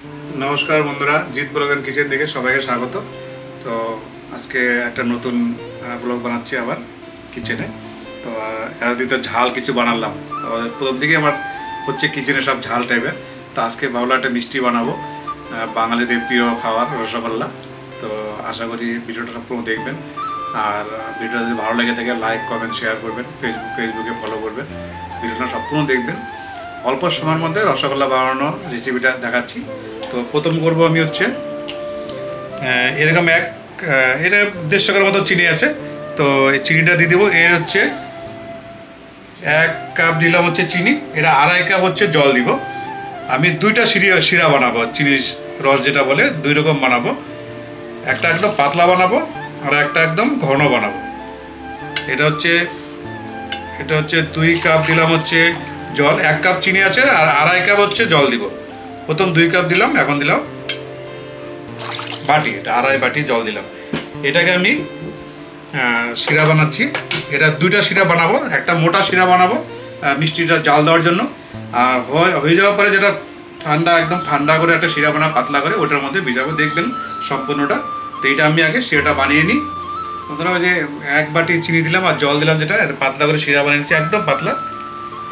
নমস্কার বন্ধুরা, Jeet blog and kitchen থেকে সবাইকে স্বাগত। তো আজকে একটা নতুন ব্লগ বানাচ্ছি আবার কিচেনে। তো এর দিতে ঝাল কিছু বানালাম। তো প্রথম দিকে আমার হচ্ছে কিচেনে সব ঝাল টাইপের। তো আজকে ভাবলাম একটা মিষ্টি বানাবো, বাঙালিদের প্রিয় খাবার রসগোল্লা। তো আশা করি ভিডিওটা সম্পূর্ণ দেখবেন। আর ভিডিওটা যদি ভালো লেগে থাকে লাইক কমেন্ট শেয়ার করবেন, ফেসবুকে ফলো করবেন, ভিডিওটা সম্পূর্ণ দেখবেন। অল্প সময়ের মধ্যে রসগোল্লা বানানোর রেসিপিটা দেখাচ্ছি। তো প্রথম করব আমি হচ্ছে এরকম এটা 150 গ্রাম মতো চিনি আছে। তো এই চিনিটা দিয়ে দেবো। এর হচ্ছে 1 কাপ দিলাম হচ্ছে চিনি, এটা 2.5 কাপ হচ্ছে জল দিব। আমি দুইটা শিরা বানাবো, চিনির রস যেটা বলে 2 রকম বানাবো। একটা একদম পাতলা বানাবো আর একটা একদম ঘন বানাবো। এটা হচ্ছে 2 কাপ দিলাম হচ্ছে জল। 1 কাপ চিনি আছে আর 2.5 কাপ হচ্ছে জল দিব। প্রথম 2 কাপ দিলাম, এখন দিলাম বাটি, এটা 2.5 বাটি জল দিলাম। এটাকে আমি শিরা বানাচ্ছি। এটা 2টা শিরা বানাবো, একটা মোটা শিরা বানাবো মিষ্টিটা জাল দেওয়ার জন্য। আর হয়ে যাওয়ার পরে যেটা একদম ঠান্ডা করে একটা শিরা বানাবো পাতলা করে, ওটার মধ্যে ভিজাবো, দেখবেন সম্পূর্ণটা। তো এইটা আমি আগে শিরাটা বানিয়ে নিই। প্রথমে ওই যে 1 বাটি চিনি দিলাম আর জল দিলাম, যেটা পাতলা করে শিরা বানিয়ে নিচ্ছি, একদম পাতলা।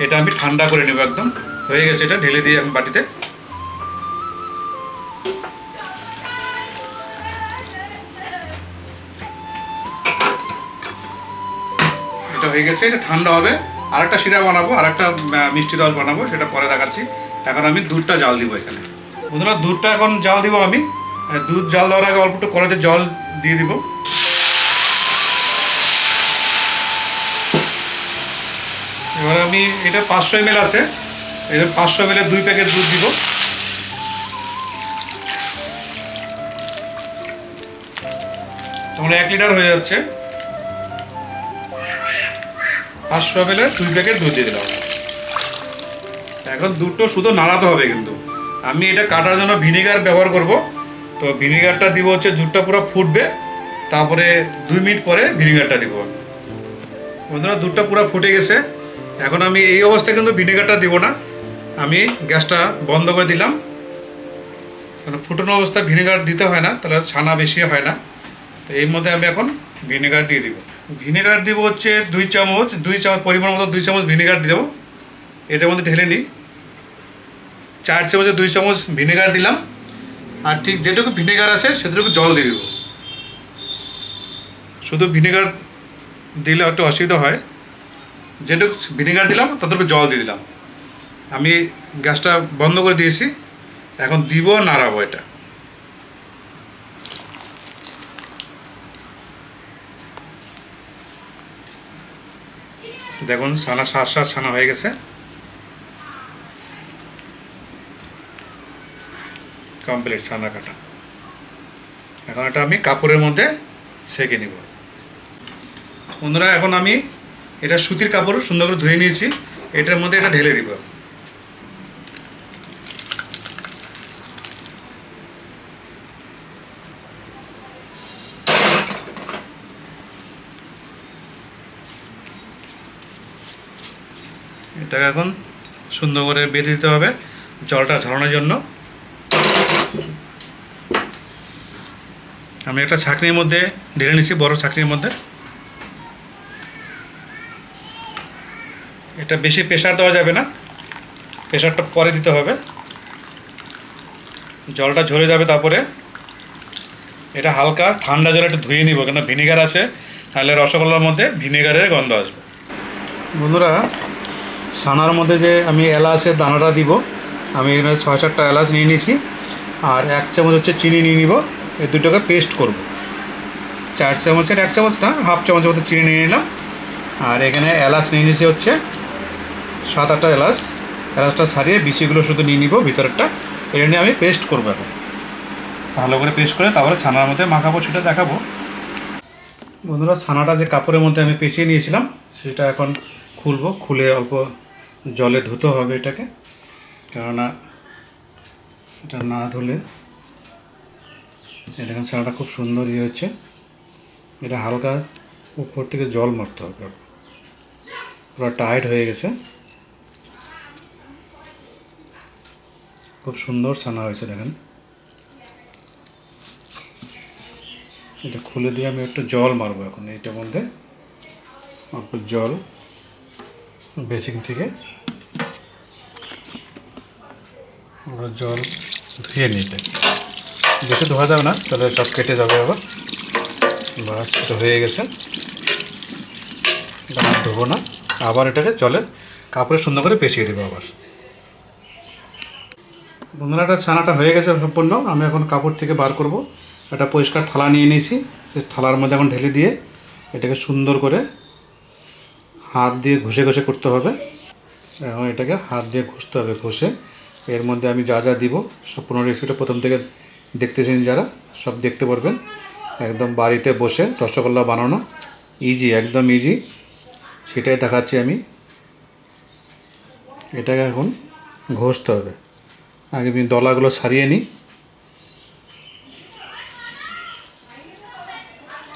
এটা আমি ঠান্ডা করে নেবো একদম। হয়ে গেছে, এটা ঢেলে দিয়ে আমি বাটিতে। এটা হয়ে গেছে, এটা ঠান্ডা হবে। আরেকটা শিরা বানাবো, আরেকটা মিষ্টি রস বানাবো, সেটা পরে দেখাচ্ছি। এখন আমি দুধটা জাল দিব এখানে। বন্ধুরা, দুধটা এখন জাল দিব আমি। দুধ জাল দেওয়ার আগে অল্প একটু কড়াইতে জল দিয়ে দিব। এবার আমি এটা 500 ml আছে, এটা 500 ml 2 প্যাকেট দুধ দিব। তোমরা 1 লিটার হয়ে যাচ্ছে। 500 ml 2 প্যাকেট দুধ দিয়ে দিলাম। এখন দুধটা শুধু নাড়াতে হবে কিন্তু। আমি এটা কাটার জন্য ভিনেগার ব্যবহার করব। তো ভিনেগারটা দিব হচ্ছে, দুধটা পুরো ফুটবে, তারপরে 2 মিনিট পরে ভিনেগারটা দিব। বন্ধুরা, দুধটা পুরো ফুটে গেছে। এখন আমি এই অবস্থায় কিন্তু ভিনেগারটা দিব না, আমি গ্যাসটা বন্ধ করে দিলাম। কারণ ফুটানো অবস্থায় ভিনেগার দিতে হয় না, তাহলে ছানা বেশি হয় না। তো এর মধ্যে আমি এখন ভিনেগার দিয়ে দিব। ভিনেগার দিব হচ্ছে 2 চামচ, 2 চামচ পরিমাণ মতো 2 চামচ ভিনেগার দিয়ে দেবো। এটার মধ্যে ঢেলে নিই। 4 চামচে 2 চামচ ভিনেগার দিলাম। আর ঠিক যেটুকু ভিনেগার আছে সেটুকু জল দিয়ে দেবো। শুধু ভিনেগার দিলে একটু অসুবিধা হয়, যেটুকু ভিনেগার দিলাম ততটুকু জল দিয়ে দিলাম। আমি গ্যাসটা বন্ধ করে দিয়েছি, এখন দিব নাড়াবো এটা। দেখুন ছানা সাত ছানা হয়ে গেছে। কমপ্লিট ছানা কাটা। এখন এটা আমি কাপড়ের মধ্যে সেঁকে নিব। বন্ধুরা, এখন আমি এটা সুতির কাপড় সুন্দর করে ধুয়ে নিয়েছি, এটার মধ্যে এটা ঢেলে দিব। এটাকে এখন সুন্দর করে বেঁধে দিতে হবে জলটা ঝরানোর জন্য। আমি একটা ছাঁকনির মধ্যে ঢেলে নিচ্ছি, বড় ছাঁকনির মধ্যে। এটা বেশি প্রেশার দেওয়া যাবে না, প্রেশারটা পরে দিতে হবে। জলটা ঝরে যাবে, তারপরে এটা হালকা ঠান্ডা জলে একটু ধুয়ে নিব, কেন ভিনেগার আছে, তাহলে রসগোল্লার মধ্যে ভিনেগারের গন্ধ আসবে। বন্ধুরা, ছানার মধ্যে যে আমি এলাচের দানাটা দিব, আমি এখানে 6-7টা এলাচ নিয়ে নিয়েছি। আর 1 চামচ হচ্ছে চিনি নিয়ে নিব। এই দুটোকে পেস্ট করব। 4 চামচের 1 চামচ না, হাফ চামচের মতো চিনি নিয়ে নিলাম। আর এখানে এলাচ নিয়ে নিয়েছি হচ্ছে 7-8টা এলাচ। এলাচটা ছাড়িয়ে বিচিগুলো শুধু নিয়ে নিব, ভিতরেরটা। এটা নিয়ে আমি পেস্ট করবো। এখন ভালো করে পেস্ট করে তারপরে ছানার মধ্যে মাখাবো, সেটা দেখাবো। বন্ধুরা, ছানাটা যে কাপড়ের মধ্যে আমি পেঁচিয়ে নিয়েছিলাম সেটা এখন খুলবো। খুলে অল্প জলে ধুতে হবে এটাকে, কেননা এটা না ধুলে। দেখেন ছানাটা খুব সুন্দর হচ্ছে। এটা হালকা উপর থেকে জল মারতে হবে, পুরো টাইট হয়ে গেছে। খুব সুন্দর ছানা হয়েছে দেখেন। এটা খুলে দিয়ে আমি একটু জল মারবো এখন এইটার মধ্যে, অল্প জল বেসিন থেকে জল ধুয়ে নিতে, বেশি ধোয়া যাবে না, তাহলে সব কেটে যাবে আবার। বাস, এটা হয়ে গেছে, এটা আর ধোবো না। আবার এটাকে জলে কাপড়ে সুন্দর করে পেঁচিয়ে দেবো আবার। বন্ধুরা, এটা ছানাটা হয়ে গেছে সম্পূর্ণ। আমি এখন কাপড় থেকে বার করব। একটা পরিষ্কার থালা নিয়ে নিয়েছি, সেই থালার মধ্যে এখন ঢেলে দিয়ে এটাকে সুন্দর করে হাত দিয়ে ঘষে ঘষে করতে হবে। এখন এটাকে হাত দিয়ে ঘষতে হবে, ঘষে এর মধ্যে আমি যা যা দিব সম্পূর্ণ রেসিপিটা প্রথম থেকে দেখতেছেন যারা, সব দেখতে পারবেন। একদম বাড়িতে বসে রসগোল্লা বানানো ইজি, একদম ইজি, সেটাই দেখাচ্ছি আমি। এটাকে এখন ঘষতে হবে। আগে আমি দলাগুলো ছাড়িয়ে নিই।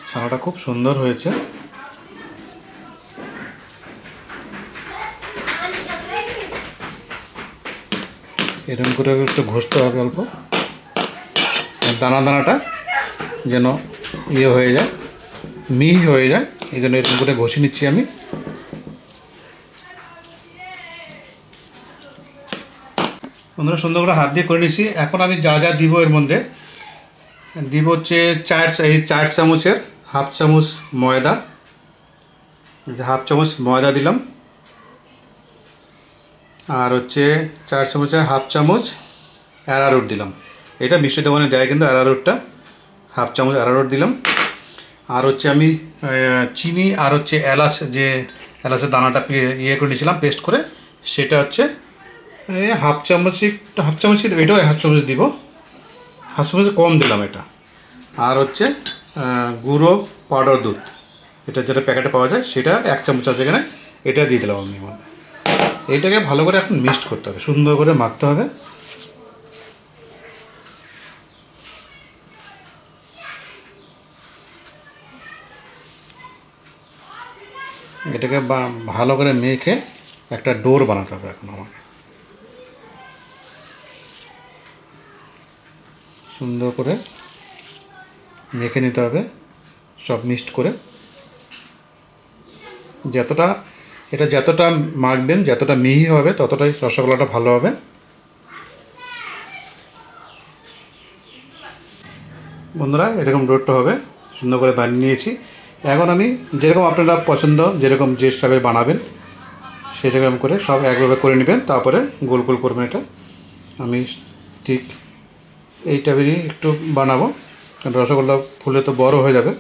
ছানাটা খুব সুন্দর হয়েছে। এরকম করে একটু ঘষতে হবে অল্প, দানা দানাটা যেন ইয়ে হয়ে যায়, মিহি হয়ে যায়, এই জন্য এরকম করে ঘষে নিচ্ছি আমি। বন্ধুরা, সুন্দর করে হাত দিয়ে করে নিচ্ছি। এখন আমি যা যা দিব এর মধ্যে দিব হচ্ছে 4 চামচের হাফ চামচ ময়দা, হাফ চামচ ময়দা দিলাম। আর হচ্ছে 4 চামচের হাফ চামচ অ্যারারুট দিলাম। এটা মিষ্টি দোকানে দেয় কিন্তু অ্যারারুটটা, হাফ চামচ অ্যারারুট দিলাম। আর হচ্ছে আমি চিনি আর হচ্ছে এলাচ, যে এলাচের দানাটা ইয়ে করে নিয়েছিলাম পেস্ট করে, সেটা হচ্ছে হাফ চামচ, এটাও হাফ চামচ দিব, হাফ চামচ কম দিলাম এটা। আর হচ্ছে গুঁড়ো পাউডার দুধ, এটা যেটা প্যাকেটে পাওয়া যায় সেটা 1 চামচ আছে এখানে, এটা দিয়ে দিলাম আমি মধ্যে। এইটাকে ভালো করে এখন মিক্সড করতে হবে, সুন্দর করে মাখতে হবে। এটাকে ভালো করে মেখে একটা ডোর বানাতে হবে এখন আমাকে। সুন্দর করে মেখে নিতে হবে সব মিক্সড করে। যতটা মাখবেন, যতটা মিহি হবে, ততটাই রসগোল্লাটা ভালো হবে। বন্ধুরা, এরকম ডোরটা হবে, সুন্দর করে বানিয়ে নিয়েছি। এখন আমি যেরকম আপনারা পছন্দ, যেরকম যে স্টাইলে বানাবেন সেরকম করে সব একভাবে করে নেবেন, তারপরে গোল গোল করবেন। এটা আমি ঠিক এই টাইপেরই একটু বানাবো, কারণ রসগোল্লা ফুলে তো বড় হয়ে যাবে।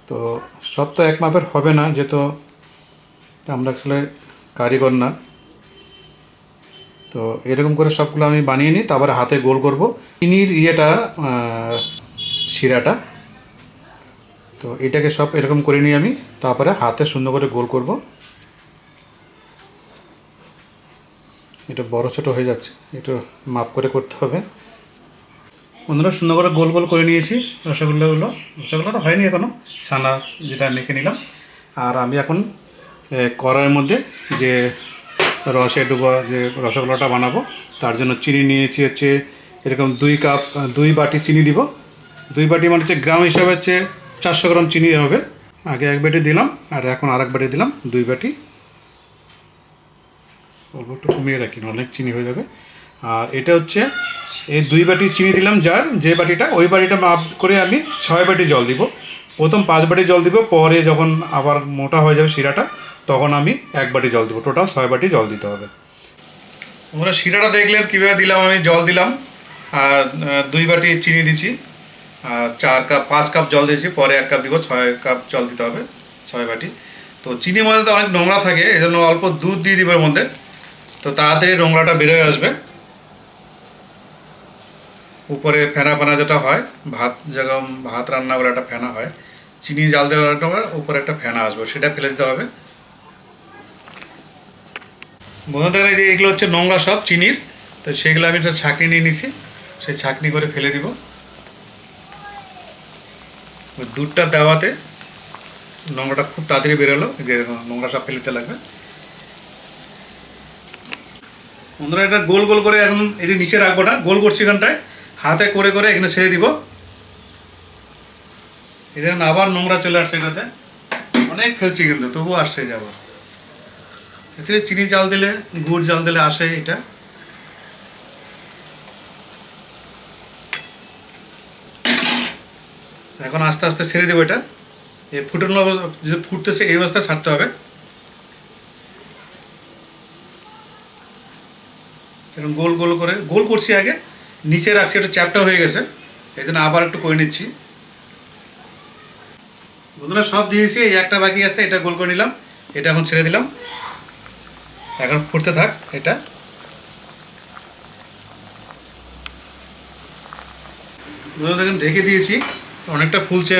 তো সব তো এক মাপের হবে না, যেহেতু আমরা আসলে কারিগর না। তো এরকম করে সবগুলো আমি বানিয়ে নিই, তারপরে হাতে গোল করব চিনির শিরাটা। তো এটাকে সব এরকম করে নিই আমি, তারপরে হাতে সুন্দর করে গোল করব। এটা বড় ছোট হয়ে যাচ্ছে, একটু মাপ করে করতে হবে। বন্ধুরা, সুন্দর করে গোল গোল করে নিয়েছি রসগোল্লাটা হয়নি এখনও, ছানা যেটা মেখে নিলাম। আর আমি এখন কড়াইয়ের মধ্যে যে রসে ডুবা যে রসগোল্লাটা বানাবো, তার জন্য চিনি নিয়েছি হচ্ছে এরকম 2 বাটি চিনি দিব। 2 বাটি মানে হচ্ছে গ্রাম হিসাবে হচ্ছে 400 গ্রাম চিনি হবে। আগে 1 বাটি দিলাম, আর এখন আর 1 বাটি দিলাম, 2 বাটি। অল্প একটু কমিয়ে রাখি, অনেক চিনি হয়ে যাবে। আর এটা হচ্ছে এই 2 বাটি চিনি দিলাম, যে বাটিটা, ওই বাটিটা মাপ করে আমি 6 বাটি জল দিব। প্রথম 5 বাটি জল দিব, পরে যখন আবার মোটা হয়ে যাবে শিরাটা, তখন আমি 1 বাটি জল দিব। টোটাল 6 বাটি জল দিতে হবে। আমরা শিরাটা দেখলেন কীভাবে দিলাম, আমি জল দিলাম, আর 2 বাটি চিনি দিচ্ছি, আর 5 কাপ জল দিয়েছি, পরে 1 কাপ দিব, 6 কাপ জল দিতে হবে, 6 বাটি। তো চিনির মধ্যে তো অনেক নোংরা থাকে, এই জন্য অল্প দুধ দিয়ে দিব এর মধ্যে, তো তাড়াতাড়ি নোংরাটা বেরোয় আসবে। উপরে ফেনা ফেনা যেটা হয়, ভাত রান্না করে একটা ফেনা হয়, চিনি জাল দেওয়ার উপরে একটা ফেনা আসবে, সেটা ফেলে দিতে হবে। বন্ধুদের, এই যে এগুলো হচ্ছে নোংরা সব চিনির, তো সেগুলো আমি একটা ছাঁকনি নিয়ে নিছি, সেই ছাঁকনি করে ফেলে দিব। দুধটা দেওয়াতে নোংরাটা খুব তাড়াতাড়ি বেরোলো, যে নোংরা সব ফেলে দিতে লাগবে। বন্ধুরা এটা গোল গোল করে এখন এটি নিচে রাখবো না, গোল করছি এখানটায়, হাতে করে করে এখানে ছেড়ে দিব। এখানে আবার নোংরা চলে আসছে, এটাতে অনেক ফেলছি কিন্তু তবুও আসছে যাবো। এছাড়া চিনি জাল দিলে, গুড় জাল দিলে আসে এটা। এখন আস্তে আস্তে ছেড়ে দেবো এটা। এই ফুটানো যে ফুটতেছে এই অবস্থায় ছাড়তে হবে। এরকম গোল গোল করে গোল করছি, আগে নিচে রাখছি, একটু চ্যাপটা হয়ে গেছে, এই জন্য আবার একটু করে নিচ্ছি। বন্ধুরা সব দিয়েছি, এই একটা বাকি আছে, এটা গোল করে নিলাম, এটা এখন ছেড়ে দিলাম, এখন ফুটতে থাক এটা। বন্ধুরা দেখেন ঢেকে দিয়েছি, অনেকটা ফুলছে।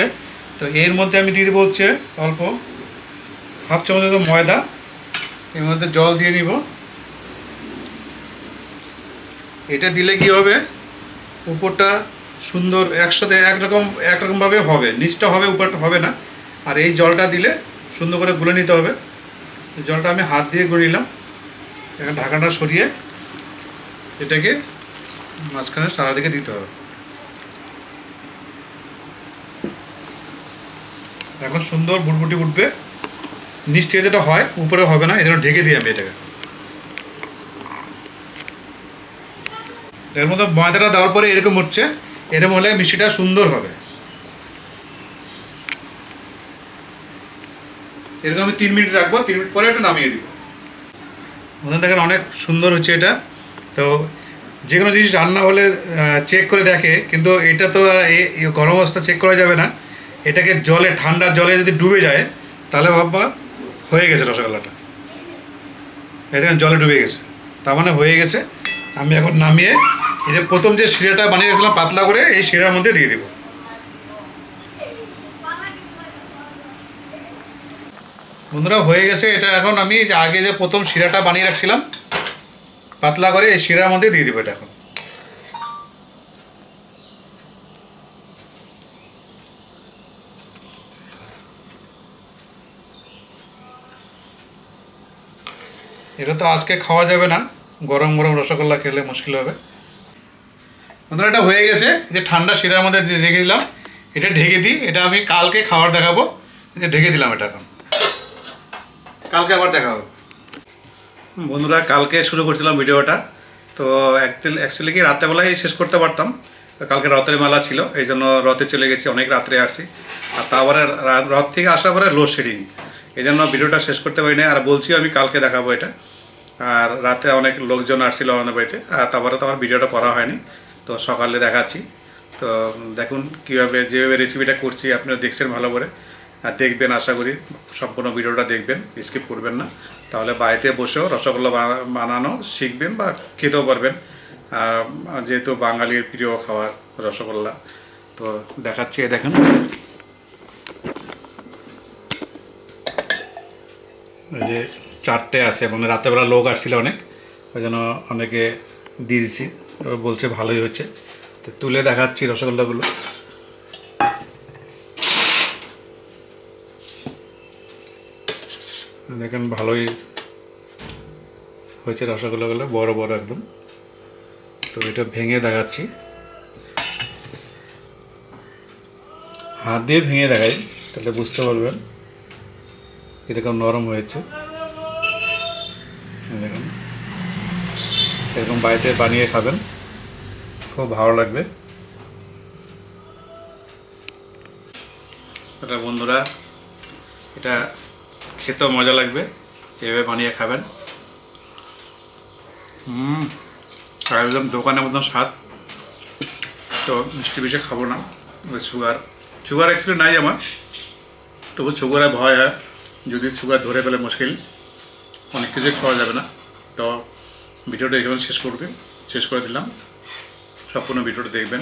তো এর মধ্যে আমি দিয়ে দেবো হচ্ছে অল্প হাফ চামচ মতো ময়দা, এর মধ্যে জল দিয়ে নিব। এটা দিলে কি হবে, উপরটা সুন্দর একসাথে একরকমভাবে হবে, নিচটা হবে উপরটা হবে না। আর এই জলটা দিলে সুন্দর করে গুলে নিতে হবে। জলটা আমি হাত দিয়ে গুলে নিলাম। এখন ঢাকাটা সরিয়ে এটাকে মাঝখানে চারিদিকে দিতে হবে। এখন সুন্দর বুটবুটি উঠবে, নিচ থেকে যেটা হয় উপরে হবে না, এই জন্য ঢেকে দিই আমি এটাকে। এর মধ্যে ময়দাটা দেওয়ার পরে এরকম হচ্ছে, এরকম হলে মিষ্টিটা সুন্দর হবে। এরকম আমি 3 মিনিট রাখবো, 3 মিনিট পরে এটা নামিয়ে দিব। ওখানে দেখেন অনেক সুন্দর হচ্ছে এটা। তো যে কোনো জিনিস রান্না হলে চেক করে দেখে, কিন্তু এটা তো এই গরম অবস্থা চেক করা যাবে না। এটাকে জলে, ঠান্ডা জলে যদি ডুবে যায় তাহলে ভাববা হয়ে গেছে রসগোল্লাটা। এই দেখেন জলে ডুবে গেছে, তার মানে হয়ে গেছে। আমি এখন নামিয়ে এই যে প্রথম যে শিরাটা বানিয়ে রেখেছিলাম পাতলা করে, এই শিরার মধ্যে দিয়ে দেবো। বন্ধুরা হয়ে গেছে এটা। এখন আমি আগে যে প্রথম শিরাটা বানিয়ে রাখছিলাম পাতলা করে, এই শিরার মধ্যে দিয়ে দেবো এটা এখন। এটা তো আজকে খাওয়া যাবে না, গরম গরম রসগোল্লা খেলে মুশকিল হবে। বন্ধুরা এটা হয়ে গেছে, যে ঠান্ডা শিরার মধ্যে রেখে দিলাম। এটা ঢেকে দিই, এটা আমি কালকে খাবার দেখাবো। যে ঢেকে দিলাম এটা, এখন কালকে আবার দেখা হবে। বন্ধুরা কালকে শুরু করছিলাম ভিডিওটা, তো অ্যাকচুয়ালি কি রাত্রেবেলায় শেষ করতে পারতাম। কালকে রথের মেলা ছিল, এই জন্য রথে চলে গেছি, অনেক রাত্রে আসছি। আর তারপরে রথ থেকে আসার পরে লোডশেডিং, এই জন্য ভিডিওটা শেষ করতে পারিনি। আর বলছি আমি কালকে দেখাবো এটা। আর রাতে অনেক লোকজন আসছিল আমাদের বাড়িতে, আর তারপরে তো আমার ভিডিওটা করা হয়নি, তো সকালে দেখাচ্ছি। তো দেখুন কীভাবে যেভাবে রেসিপিটা করছি আপনারা দেখছেন ভালো করে, আর দেখবেন, আশা করি সম্পূর্ণ ভিডিওটা দেখবেন, স্কিপ করবেন না। তাহলে বাড়িতে বসেও রসগোল্লা বানানো শিখবেন বা খেতেও পারবেন, যেহেতু বাঙালির প্রিয় খাবার রসগোল্লা। তো দেখাচ্ছি, দেখুন এই যে 4টে আছে, মানে রাত্রেবেলা লোক আসছিল অনেক, ওই জন্য অনেকে দিয়ে দিচ্ছি, বলছে ভালোই হচ্ছে। তো তুলে দেখাচ্ছি রসগোল্লাগুলো। দেখেন ভালোই হয়েছে রসগোল্লাগুলো, বড় বড় একদম। তো এটা ভেঙে দেখাচ্ছি, হাত দিয়ে ভেঙে দেখাই, তাহলে বুঝতে পারবেন কীরকম নরম হয়েছে। দেখুন এরকম বাড়িতে বানিয়ে খাবেন, খুব ভালো লাগবে। এটা বন্ধুরা এটা খেতেও মজা লাগবে, এভাবে বানিয়ে খাবেন। একদম দোকানের মতন স্বাদ। তো মিষ্টি বেশি খাবো না, সুগার অ্যাকচুয়ালি নাই আমার, তবু সুগারে ভয় হয়, যদি সুগার ধরে ফেলে মুশকিল, অনেক কিছুই খাওয়া যাবে না। তো ভিডিওটা এখানে শেষ করে দিলাম। সম্পূর্ণ ভিডিওটা দেখবেন,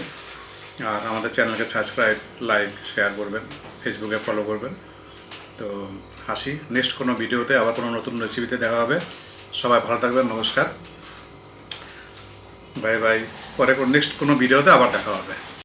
আর আমাদের চ্যানেলকে সাবস্ক্রাইব, লাইক, শেয়ার করবেন, ফেসবুকে ফলো করবেন। তো আসি নেক্সট কোনো ভিডিওতে, আবার কোনো নতুন রেসিপিতে দেখা হবে। সবাই ভালো থাকবেন, নমস্কার, বাই বাই। পরে নেক্সট কোনো ভিডিওতে আবার দেখা হবে।